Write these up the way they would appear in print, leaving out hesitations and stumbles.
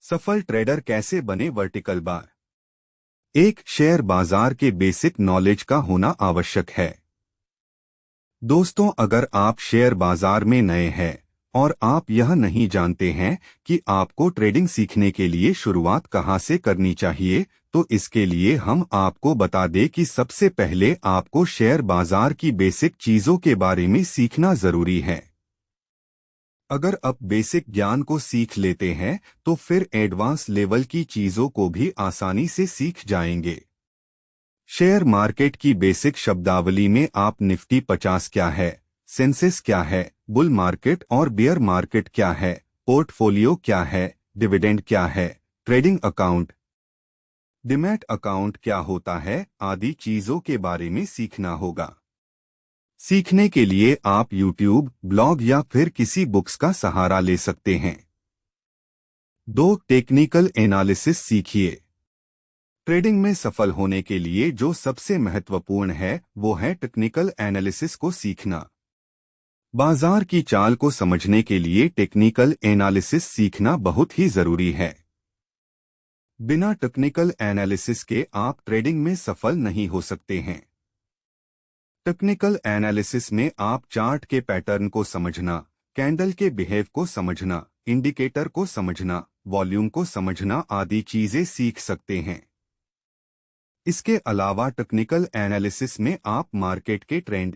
सफल ट्रेडर कैसे बने? Vertical bar. एक, शेयर बाजार के बेसिक नॉलेज का होना आवश्यक है। दोस्तों, अगर आप शेयर बाजार में नए हैं और आप यह नहीं जानते हैं कि आपको ट्रेडिंग सीखने के लिए शुरुआत कहां से करनी चाहिए, तो इसके लिए हम आपको बता दें कि सबसे पहले आपको शेयर बाजार की बेसिक चीजों के बारे में सीखना जरूरी है। अगर आप बेसिक ज्ञान को सीख लेते हैं तो फिर एडवांस लेवल की चीजों को भी आसानी से सीख जाएंगे। शेयर मार्केट की बेसिक शब्दावली में आप निफ्टी 50 क्या है, सेंसेक्स क्या है, बुल मार्केट और बियर मार्केट क्या है, पोर्टफोलियो क्या है, डिविडेंड क्या है, ट्रेडिंग अकाउंट, डिमैट अकाउंट क्या होता है आदि चीजों के बारे में सीखना होगा। सीखने के लिए आप YouTube, ब्लॉग या फिर किसी बुक्स का सहारा ले सकते हैं। 2. टेक्निकल एनालिसिस सीखिए। ट्रेडिंग में सफल होने के लिए जो सबसे महत्वपूर्ण है वो है टेक्निकल एनालिसिस को सीखना। बाजार की चाल को समझने के लिए टेक्निकल एनालिसिस सीखना बहुत ही जरूरी है। बिना टेक्निकल एनालिसिस के आप ट्रेडिंग में सफल नहीं हो सकते हैं। टेक्निकल एनालिसिस में आप चार्ट के पैटर्न को समझना, कैंडल के बिहेव को समझना, इंडिकेटर को समझना, वॉल्यूम को समझना आदि चीजें सीख सकते हैं। इसके अलावा टेक्निकल एनालिसिस में आप मार्केट के ट्रेंड,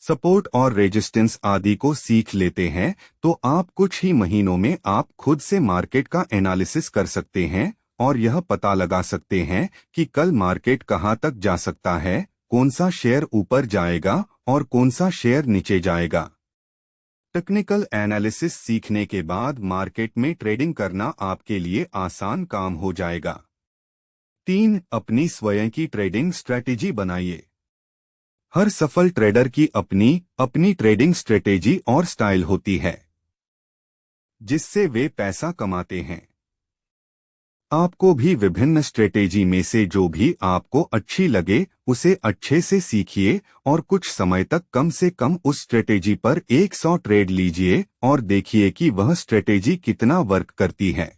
सपोर्ट और रेजिस्टेंस आदि को सीख लेते हैं तो आप कुछ ही महीनों में आप खुद से मार्केट का एनालिसिस कर सकते हैं और यह पता लगा सकते हैं कि कल मार्केट कहां तक जा सकता है, कौन सा शेयर ऊपर जाएगा और कौन सा शेयर नीचे जाएगा। टेक्निकल एनालिसिस सीखने के बाद मार्केट में ट्रेडिंग करना आपके लिए आसान काम हो जाएगा। 3. अपनी स्वयं की ट्रेडिंग स्ट्रेटेजी बनाइए। हर सफल ट्रेडर की अपनी ट्रेडिंग स्ट्रेटेजी और स्टाइल होती है जिससे वे पैसा कमाते हैं। आपको भी विभिन्न स्ट्रेटेजी में से जो भी आपको अच्छी लगे उसे अच्छे से सीखिए और कुछ समय तक कम से कम उस स्ट्रेटेजी पर 100 ट्रेड लीजिए और देखिए कि वह स्ट्रेटेजी कितना वर्क करती है।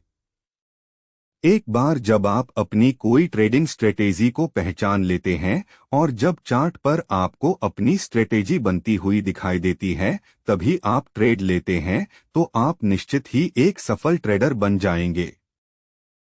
एक बार जब आप अपनी कोई ट्रेडिंग स्ट्रेटेजी को पहचान लेते हैं और जब चार्ट पर आपको अपनी स्ट्रेटेजी बनती हुई दिखाई देती है तभी आप ट्रेड लेते हैं तो आप निश्चित ही एक सफल ट्रेडर बन जाएंगे।